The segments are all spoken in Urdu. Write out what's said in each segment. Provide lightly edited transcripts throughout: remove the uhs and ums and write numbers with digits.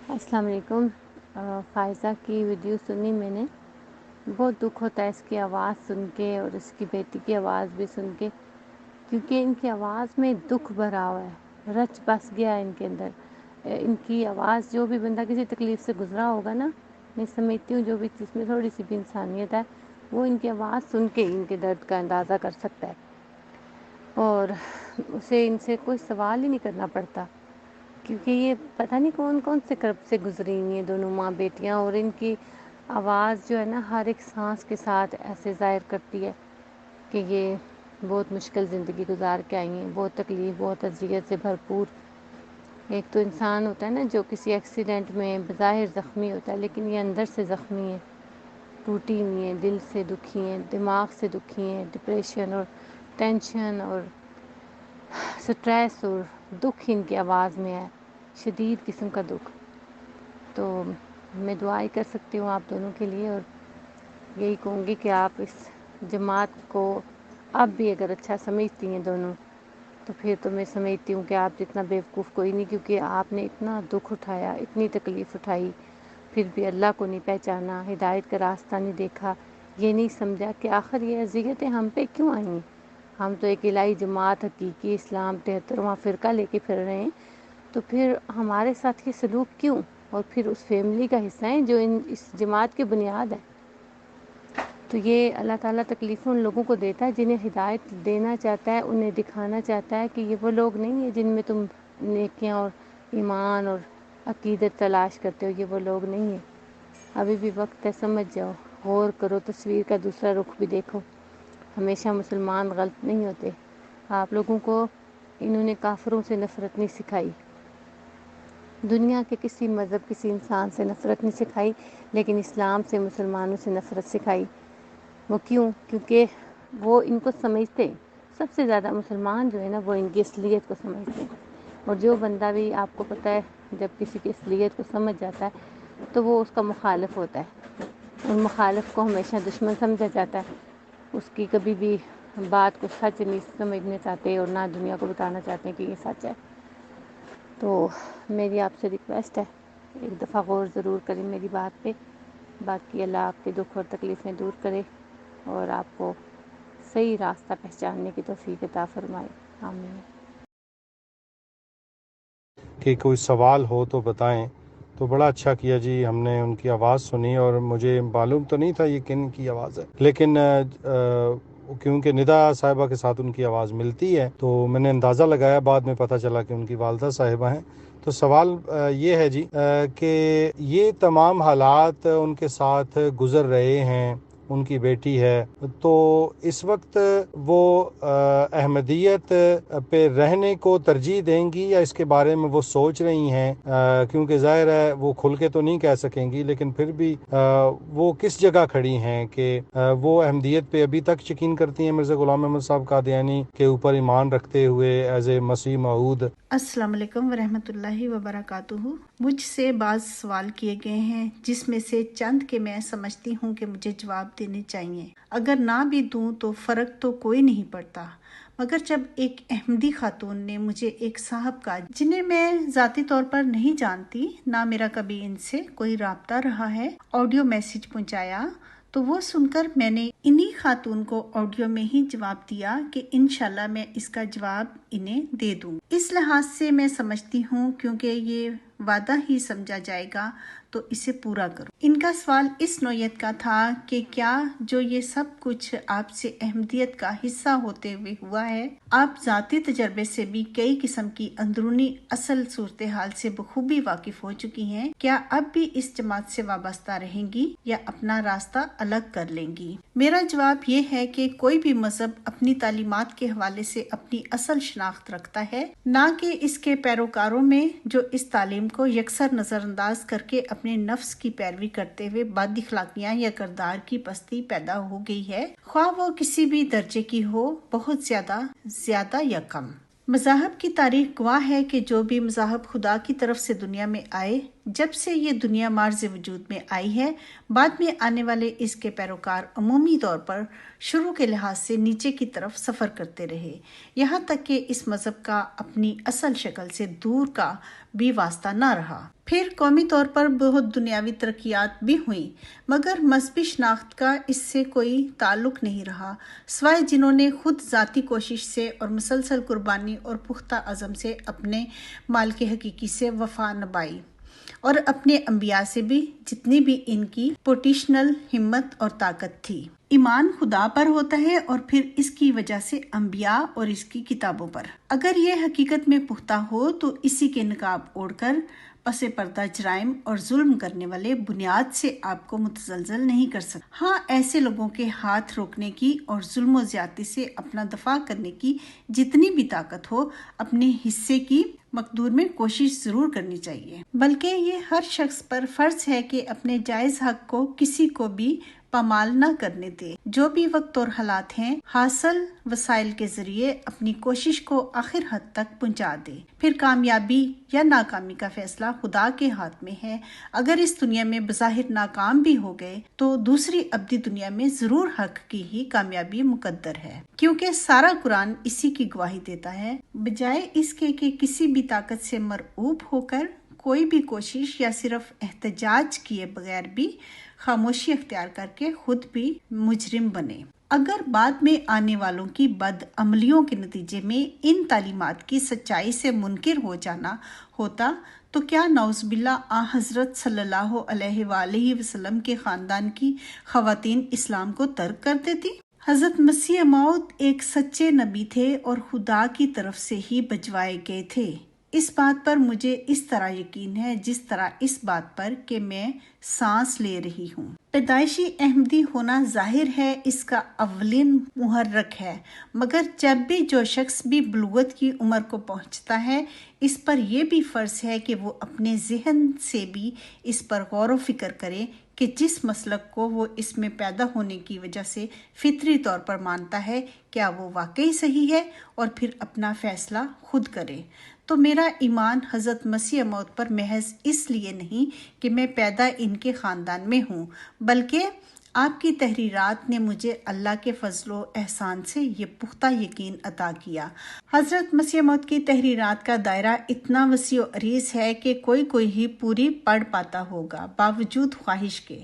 السلام علیکم۔ فائزہ کی ویڈیو سنی میں نے، بہت دکھ ہوتا ہے اس کی آواز سن کے اور اس کی بیٹی کی آواز بھی سن کے، کیونکہ ان کی آواز میں دکھ بھرا ہوا ہے، رچ بس گیا ہے ان کے اندر۔ ان کی آواز، جو بھی بندہ کسی تکلیف سے گزرا ہوگا نا، میں سمجھتی ہوں جو بھی جس میں تھوڑی سی بھی انسانیت ہے، وہ ان کی آواز سن کے ان کے درد کا اندازہ کر سکتا ہے، اور اسے ان سے کوئی سوال ہی نہیں کرنا پڑتا، کیونکہ یہ پتہ نہیں کون کون سے کرب سے گزری ہوئی ہیں دونوں ماں بیٹیاں، اور ان کی آواز جو ہے نا ہر ایک سانس کے ساتھ ایسے ظاہر کرتی ہے کہ یہ بہت مشکل زندگی گزار کے آئی ہیں، بہت تکلیف، بہت اذیت سے بھرپور۔ ایک تو انسان ہوتا ہے نا جو کسی ایکسیڈنٹ میں بظاہر زخمی ہوتا ہے، لیکن یہ اندر سے زخمی ہے، ٹوٹی ہوئی ہیں، دل سے دکھی ہیں، دماغ سے دکھی ہیں، ڈپریشن اور ٹینشن اور سٹریس اور دکھ ان کی آواز میں ہے، شدید قسم کا دکھ۔ تو میں دعائیں کر سکتی ہوں آپ دونوں کے لیے، اور یہی کہوں گی کہ آپ اس جماعت کو اب بھی اگر اچھا سمجھتی ہیں دونوں، تو پھر تو میں سمجھتی ہوں کہ آپ جتنا بیوقوف کوئی نہیں، کیونکہ آپ نے اتنا دکھ اٹھایا، اتنی تکلیف اٹھائی، پھر بھی اللہ کو نہیں پہچانا، ہدایت کا راستہ نہیں دیکھا، یہ نہیں سمجھا کہ آخر یہ اذیتیں ہم پہ کیوں آئیں۔ ہم تو ایک الہی جماعت، حقیقی اسلام 73واں فرقہ لے کے پھر رہے ہیں، تو پھر ہمارے ساتھ یہ سلوک کیوں؟ اور پھر اس فیملی کا حصہ ہیں جو اس جماعت کی بنیاد ہے۔ تو یہ اللہ تعالیٰ تکلیفیں ان لوگوں کو دیتا ہے جنہیں ہدایت دینا چاہتا ہے، انہیں دکھانا چاہتا ہے کہ یہ وہ لوگ نہیں ہیں جن میں تم نیکیاں اور ایمان اور عقیدت تلاش کرتے ہو، یہ وہ لوگ نہیں ہیں۔ ابھی بھی وقت ہے، سمجھ جاؤ، غور کرو، تصویر کا دوسرا رخ بھی دیکھو۔ ہمیشہ مسلمان غلط نہیں ہوتے۔ آپ لوگوں کو انہوں نے کافروں سے نفرت نہیں سکھائی، دنیا کے کسی مذہب، کسی انسان سے نفرت نہیں سکھائی، لیکن اسلام سے، مسلمانوں سے نفرت سکھائی۔ وہ کیوں؟ کیونکہ وہ ان کو سمجھتے ہیں، سب سے زیادہ مسلمان جو ہے نا وہ ان کی اصلیت کو سمجھتے ہیں، اور جو بندہ بھی آپ کو پتہ ہے جب کسی کی اصلیت کو سمجھ جاتا ہے تو وہ اس کا مخالف ہوتا ہے، اور مخالف کو ہمیشہ دشمن سمجھا جاتا ہے، اس کی کبھی بھی بات کو سچ نہیں سمجھنا چاہتے اور نہ دنیا کو بتانا چاہتے ہیں کہ یہ سچ ہے۔ تو میری آپ سے ریکویسٹ ہے، ایک دفعہ غور ضرور کریں میری بات پہ۔ باقی اللہ آپ کے دکھ اور تکلیفیں دور کرے اور آپ کو صحیح راستہ پہچاننے کی توفیق عطا فرمائے، آمین۔ کہ کوئی سوال ہو تو بتائیں۔ تو بڑا اچھا کیا جی، ہم نے ان کی آواز سنی، اور مجھے معلوم تو نہیں تھا یہ کن کی آواز ہے، لیکن کیونکہ ندا صاحبہ کے ساتھ ان کی آواز ملتی ہے تو میں نے اندازہ لگایا، بعد میں پتہ چلا کہ ان کی والدہ صاحبہ ہیں۔ تو سوال یہ ہے جی کہ یہ تمام حالات ان کے ساتھ گزر رہے ہیں، ان کی بیٹی ہے، تو اس وقت وہ احمدیت پہ رہنے کو ترجیح دیں گی یا اس کے بارے میں وہ سوچ رہی ہیں؟ کیونکہ ظاہر ہے وہ کھل کے تو نہیں کہہ سکیں گی، لیکن پھر بھی وہ کس جگہ کھڑی ہیں کہ وہ احمدیت پہ ابھی تک یقین کرتی ہیں مرزا غلام احمد صاحب قادیانی کے اوپر ایمان رکھتے ہوئے ایز اے مسیح موعود؟ السلام علیکم ورحمۃ اللہ وبرکاتہ۔ مجھ سے بعض سوال کیے گئے ہیں جس میں سے چند کے میں سمجھتی ہوں کہ مجھے جواب دینے چاہیے، اگر نہ بھی دوں تو فرق تو کوئی نہیں پڑتا، مگر جب ایک احمدی خاتون نے مجھے ایک صاحب کا، جنہیں میں ذاتی طور پر نہیں جانتی، نہ میرا کبھی ان سے کوئی رابطہ رہا ہے، آڈیو میسج پہنچایا، تو وہ سن کر میں نے انہی خاتون کو آڈیو میں ہی جواب دیا کہ انشاءاللہ میں اس کا جواب انہیں دے دوں۔ اس لحاظ سے میں سمجھتی ہوں کیونکہ یہ وعدہ ہی سمجھا جائے گا تو اسے پورا کرو۔ ان کا سوال اس نوعیت کا تھا کہ کیا جو یہ سب کچھ آپ سے احمدیت کا حصہ ہوتے ہوئے ہوا ہے، آپ ذاتی تجربے سے بھی کئی قسم کی اندرونی اصل صورتحال سے بخوبی واقف ہو چکی ہیں، کیا اب بھی اس جماعت سے وابستہ رہیں گی یا اپنا راستہ الگ کر لیں گی؟ میرا جواب یہ ہے کہ کوئی بھی مذہب اپنی تعلیمات کے حوالے سے اپنی اصل شناخت رکھتا ہے، نہ کہ اس کے پیروکاروں میں جو اس تعلیم کو یکسر نظر انداز کر کے اپنے نفس کی پیروی کرتے ہوئے بد اخلاقیاں یا کردار کی پستی پیدا ہو گئی ہے، خواہ وہ کسی بھی درجے کی ہو، بہت زیادہ یا کم۔ مذاہب کی تاریخ گواہ ہے کہ جو بھی مذاہب خدا کی طرف سے دنیا میں آئے، جب سے یہ دنیا مارز وجود میں آئی ہے، بعد میں آنے والے اس کے پیروکار عمومی طور پر شروع کے لحاظ سے نیچے کی طرف سفر کرتے رہے، یہاں تک کہ اس مذہب کا اپنی اصل شکل سے دور کا بھی واسطہ نہ رہا۔ پھر قومی طور پر بہت دنیاوی ترقیات بھی ہوئیں، مگر مذہبی شناخت کا اس سے کوئی تعلق نہیں رہا، سوائے جنہوں نے خود ذاتی کوشش سے اور مسلسل قربانی اور پختہ عزم سے اپنے مالک حقیقی سے وفا نبھائی، اور اپنے انبیاء سے بھی، جتنی بھی ان کی پوٹیشنل ہمت اور طاقت تھی۔ ایمان خدا پر ہوتا ہے اور پھر اس کی وجہ سے انبیاء اور اس کی کتابوں پر۔ اگر یہ حقیقت میں پختہ ہو تو اسی کے نقاب اوڑھ کر پس پردہ جرائم اور ظلم کرنے والے بنیاد سے آپ کو متزلزل نہیں کر سکتے۔ ہاں، ایسے لوگوں کے ہاتھ روکنے کی اور ظلم و زیادتی سے اپنا دفاع کرنے کی جتنی بھی طاقت ہو، اپنے حصے کی مقدور میں کوشش ضرور کرنی چاہیے، بلکہ یہ ہر شخص پر فرض ہے کہ اپنے جائز حق کو کسی کو بھی پامال نہ کرنے دے۔ جو بھی وقت اور حالات ہیں، حاصل وسائل کے ذریعے اپنی کوشش کو آخر حد تک پہنچا دے۔ پھر کامیابی یا ناکامی کا فیصلہ خدا کے ہاتھ میں ہے۔ اگر اس دنیا میں بظاہر ناکام بھی ہو گئے تو دوسری ابدی دنیا میں ضرور حق کی ہی کامیابی مقدر ہے، کیونکہ سارا قرآن اسی کی گواہی دیتا ہے۔ بجائے اس کے کہ کسی بھی طاقت سے مرعوب ہو کر کوئی بھی کوشش یا صرف احتجاج کیے بغیر بھی خاموشی اختیار کر کے خود بھی مجرم بنے۔ اگر بعد میں آنے والوں کی بد عملیوں کے نتیجے میں ان تعلیمات کی سچائی سے منکر ہو جانا ہوتا تو کیا نعوذ باللہ حضرت صلی اللہ علیہ وآلہ وسلم کے خاندان کی خواتین اسلام کو ترک کر دیتی؟ حضرت مسیح موعود ایک سچے نبی تھے اور خدا کی طرف سے ہی بھجوائے گئے تھے۔ اس بات پر مجھے اس طرح یقین ہے جس طرح اس بات پر کہ میں سانس لے رہی ہوں۔ پیدائشی احمدی ہونا ظاہر ہے اس کا اولین محرک ہے، مگر جب بھی جو شخص بھی بلوغت کی عمر کو پہنچتا ہے، اس پر یہ بھی فرض ہے کہ وہ اپنے ذہن سے بھی اس پر غور و فکر کرے کہ جس مسلک کو وہ اس میں پیدا ہونے کی وجہ سے فطری طور پر مانتا ہے، کیا وہ واقعی صحیح ہے، اور پھر اپنا فیصلہ خود کرے۔ تو میرا ایمان حضرت مسیح موعود پر محض اس لیے نہیں کہ میں پیدا ان کے خاندان میں ہوں، بلکہ آپ کی تحریرات نے مجھے اللہ کے فضل و احسان سے یہ پختہ یقین عطا کیا۔ حضرت مسیح موعود کی تحریرات کا دائرہ اتنا وسیع و عریض ہے کہ کوئی ہی پوری پڑھ پاتا ہوگا باوجود خواہش کے،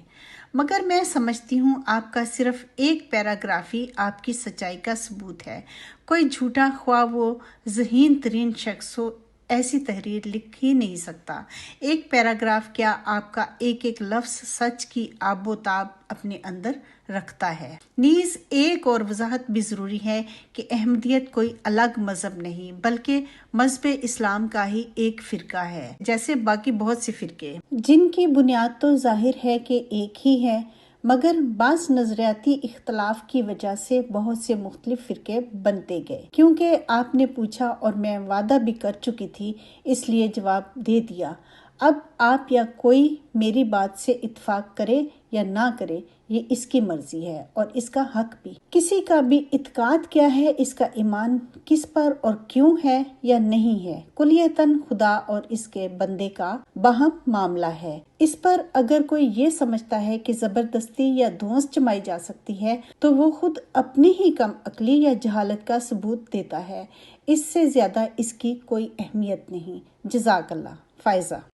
مگر میں سمجھتی ہوں آپ کا صرف ایک پیراگراف ہی آپ کی سچائی کا ثبوت ہے۔ کوئی جھوٹا خواہ وہ ذہین ترین شخص ہو ایسی تحریر لکھ ہی نہیں سکتا۔ ایک پیراگراف کیا آپ کا ایک ایک لفظ سچ کی آب و تاب اپنے اندر رکھتا ہے۔ نیز ایک اور وضاحت بھی ضروری ہے کہ احمدیت کوئی الگ مذہب نہیں، بلکہ مذہب اسلام کا ہی ایک فرقہ ہے، جیسے باقی بہت سے فرقے، جن کی بنیاد تو ظاہر ہے کہ ایک ہی ہے، مگر بعض نظریاتی اختلاف کی وجہ سے بہت سے مختلف فرقے بنتے گئے۔ کیونکہ آپ نے پوچھا اور میں وعدہ بھی کر چکی تھی، اس لیے جواب دے دیا۔ اب آپ یا کوئی میری بات سے اتفاق کرے یا نہ کرے، یہ اس کی مرضی ہے اور اس کا حق بھی۔ کسی کا بھی اعتقاد کیا ہے، اس کا ایمان کس پر اور کیوں ہے یا نہیں ہے، کلیتاً خدا اور اس کے بندے کا باہم معاملہ ہے۔ اس پر اگر کوئی یہ سمجھتا ہے کہ زبردستی یا دھونس جمائی جا سکتی ہے تو وہ خود اپنی ہی کم عقلی یا جہالت کا ثبوت دیتا ہے۔ اس سے زیادہ اس کی کوئی اہمیت نہیں۔ جزاک اللہ۔ فائزہ۔